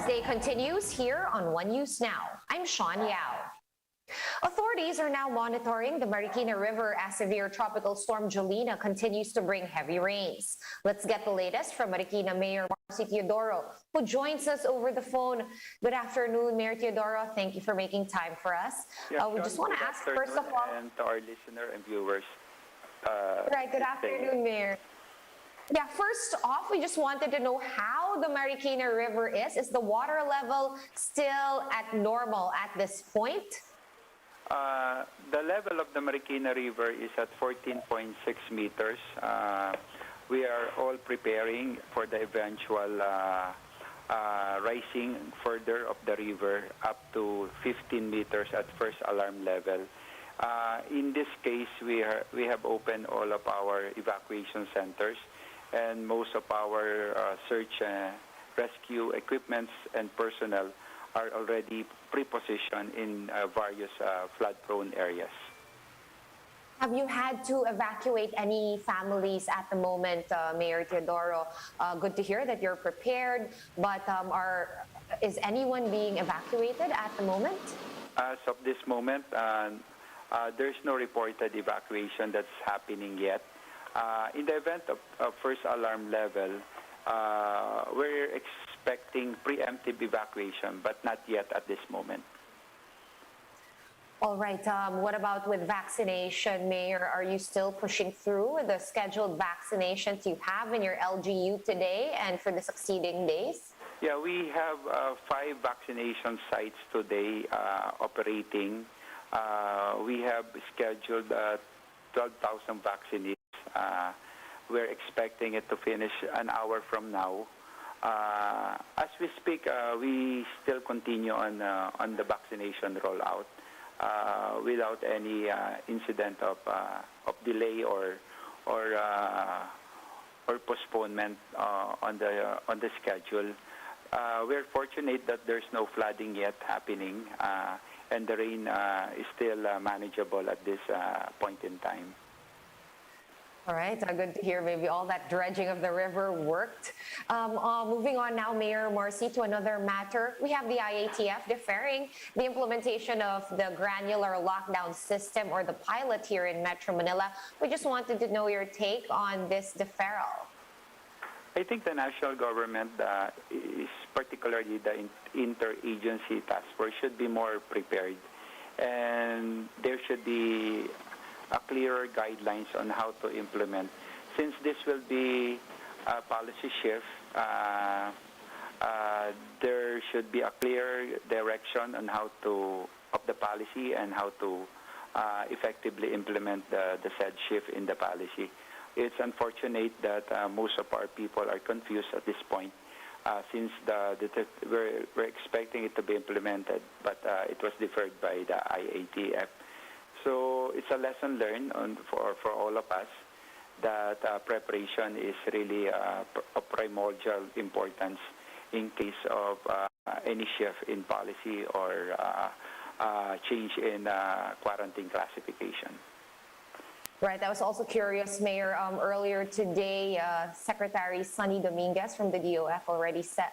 Day continues here on One News Now. I'm Sean Yao. Authorities are now monitoring the Marikina River as severe tropical storm Jolina continues to bring heavy rains. Let's get the latest from Marikina Mayor Marcy Teodoro, who joins us over the phone. Good afternoon, Mayor Teodoro. Thank you for making time for us. We just want to ask, first of all, and to our listener and viewers. Good afternoon, Mayor. Yeah, first off, we just wanted to know how the Marikina River is. Is the water level still at normal at this point? The level of the Marikina River is at 14.6 meters. We are all preparing for the eventual rising further of the river up to 15 meters at first alarm level. In this case, we have opened all of our evacuation centers, and most of our search and rescue equipments and personnel are already pre-positioned in various flood-prone areas. Have you had to evacuate any families at the moment, Mayor Teodoro? Good to hear that you're prepared, but is anyone being evacuated at the moment? As of this moment, there's no reported evacuation that's happening yet. In the event of first alarm level, we're expecting preemptive evacuation, but not yet at this moment. All right. What about with vaccination, Mayor? Are you still pushing through the scheduled vaccinations you have in your LGU today and for the succeeding days? Yeah, we have 5 vaccination sites today operating. We have scheduled 12,000 vaccinations. We're expecting it to finish an hour from now. As we speak, we still continue on the vaccination rollout without any incident of delay or postponement on the schedule. We're fortunate that there's no flooding yet happening, and the rain is still manageable at this point in time. All right, good to hear. Maybe all that dredging of the river worked. Moving on now, Mayor Marcy, to another matter. We have the IATF deferring the implementation of the granular lockdown system, or the pilot here in Metro Manila. We just wanted to know your take on this deferral. I think the national government, is particularly the interagency task force, should be more prepared, and there should be a clearer guidelines on how to implement. Since this will be a policy shift, there should be a clear direction on how to of the policy and how to effectively implement the said shift in the policy. It's unfortunate that most of our people are confused at this point, since we're expecting it to be implemented, but it was deferred by the IATF. So it's a lesson learned for all of us that preparation is really of primordial importance in case of any shift in policy or change in quarantine classification. Right. I was also curious, Mayor. Earlier today, Secretary Sonny Dominguez from the DOF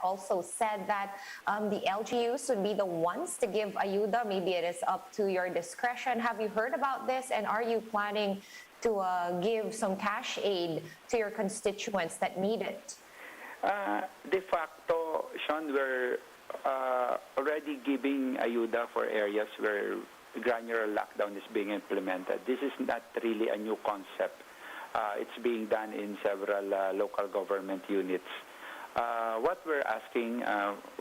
also said that the LGUs would be the ones to give ayuda. Maybe it is up to your discretion. Have you heard about this? And are you planning to give some cash aid to your constituents that need it? De facto, Sean, we're already giving ayuda for areas where granular lockdown is being implemented. This is not really a new concept. It's being done in several local government units. What we're asking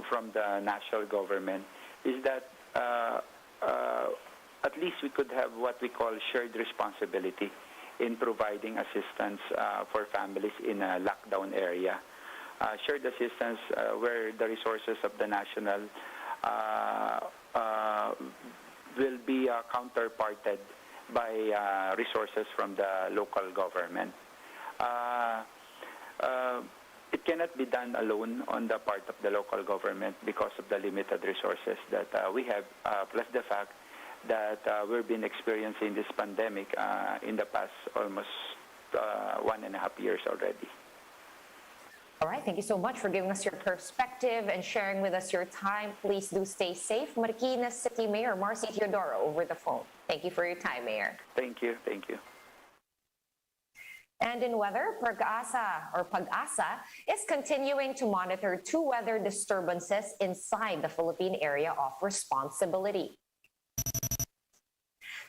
from the national government is that at least we could have what we call shared responsibility in providing assistance for families in a lockdown area. Shared assistance where the resources of the national will be counterparted by resources from the local government. It cannot be done alone on the part of the local government because of the limited resources that we have, plus the fact that we've been experiencing this pandemic in the past almost 1.5 years already. All right, thank you so much for giving us your perspective and sharing with us your time. Please do stay safe. Marikina City Mayor Marcy Teodoro over the phone. Thank you for your time, Mayor. Thank you. Thank you. And in weather, Pag-asa is continuing to monitor 2 weather disturbances inside the Philippine area of responsibility.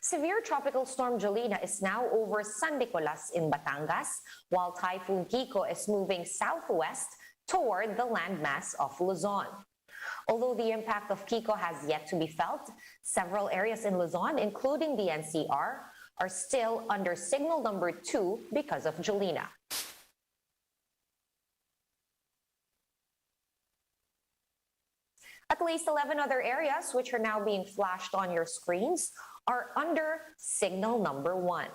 Severe tropical storm Jolina is now over San Nicolas in Batangas, while Typhoon Kiko is moving southwest toward the landmass of Luzon. Although the impact of Kiko has yet to be felt, several areas in Luzon, including the NCR, are still under signal number 2 because of Jolina. At least 11 other areas, which are now being flashed on your screens, are under signal number 1.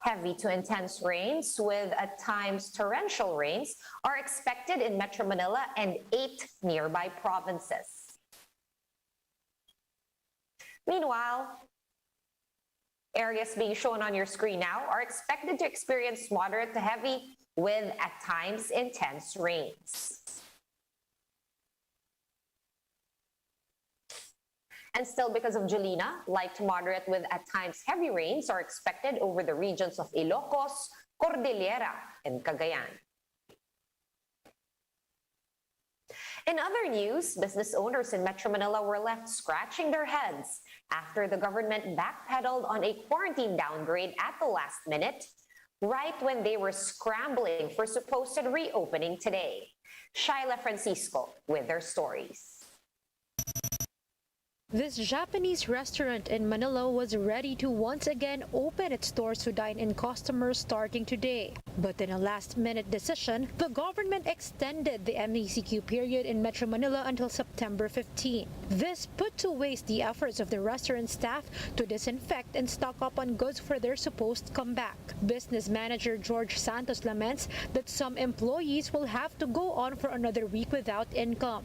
Heavy to intense rains with at times torrential rains are expected in Metro Manila and 8 nearby provinces. Meanwhile, areas being shown on your screen now are expected to experience moderate to heavy with at times intense rains. And still because of Jolina, light to moderate with at times heavy rains are expected over the regions of Ilocos, Cordillera, and Cagayan. In other news, business owners in Metro Manila were left scratching their heads after the government backpedaled on a quarantine downgrade at the last minute, right when they were scrambling for supposed reopening today. Shaila Francisco with their stories. This Japanese restaurant in Manila was ready to once again open its doors to dine-in customers starting today. But in a last-minute decision, the government extended the MECQ period in Metro Manila until September 15. This put to waste the efforts of the restaurant staff to disinfect and stock up on goods for their supposed comeback. Business manager George Santos laments that some employees will have to go on for another week without income.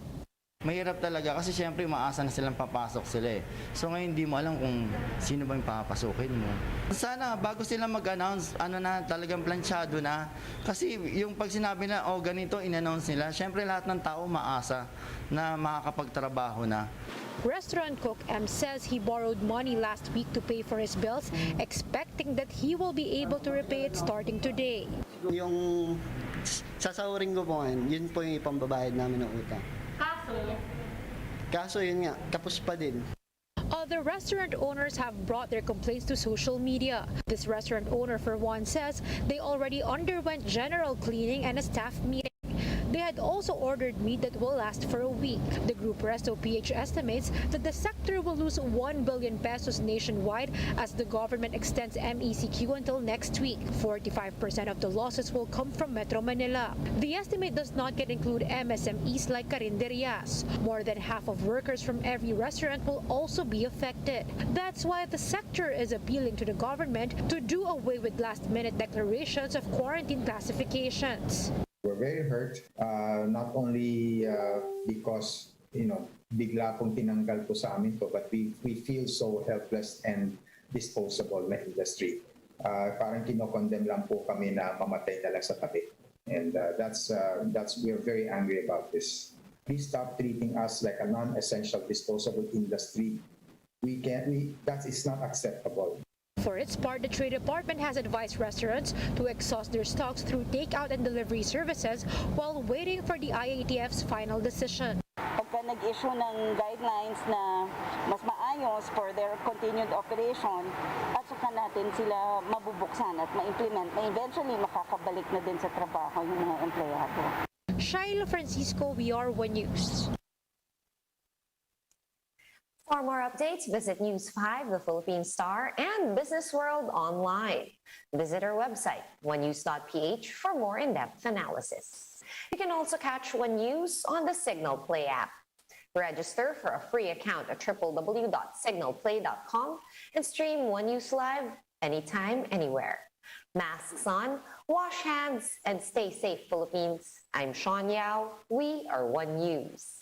Mahirap talaga kasi syempre maasa na silang papasok sila eh. So ngayon hindi mo alam kung sino ba yung papasukin mo. Sana bago sila mag-announce, talagang planchado na. Kasi yung pag sinabi na, ganito, in-announce nila, syempre lahat ng tao maasa na makakapagtrabaho na. Restaurant cook M says he borrowed money last week to pay for his bills, expecting that he will be able to repay it starting today. Yung sasahurin ko po ngayon, yun po yung ipambabayad namin ng utang. Kaso yun nga, tapos pa din. Other restaurant owners have brought their complaints to social media. This restaurant owner, for one, says they already underwent general cleaning and a staff meeting. They had also ordered meat that will last for a week. The group Resto PH estimates that the sector will lose 1 billion pesos nationwide as the government extends MECQ until next week. 45% of the losses will come from Metro Manila. The estimate does not yet include MSMEs like carinderias. More than half of workers from every restaurant will also be affected. That's why the sector is appealing to the government to do away with last-minute declarations of quarantine classifications. We're very hurt, not only because, bigla pong tinanggal po sa amin to, but we feel so helpless and disposable na industry. Parang kinokondem lang po kami na mamatay na lang sa tabi. And we're very angry about this. Please stop treating us like a non-essential disposable industry. That is not acceptable. For its part, the Trade Department has advised restaurants to exhaust their stocks through takeout and delivery services while waiting for the IATF's final decision. Pagka nag-issue ng guidelines na mas maayos for their continued operation, at saka natin sila mabubuksan at ma-implement na eventually makakabalik na din sa trabaho yung mga empleyado. Shaila Francisco, VR1 News. For more updates, visit News 5, The Philippine Star, and Business World online. Visit our website, onenews.ph, for more in-depth analysis. You can also catch One News on the Signal Play app. Register for a free account at www.signalplay.com and stream One News live anytime, anywhere. Masks on, wash hands, and stay safe, Philippines. I'm Sean Yao. We are One News.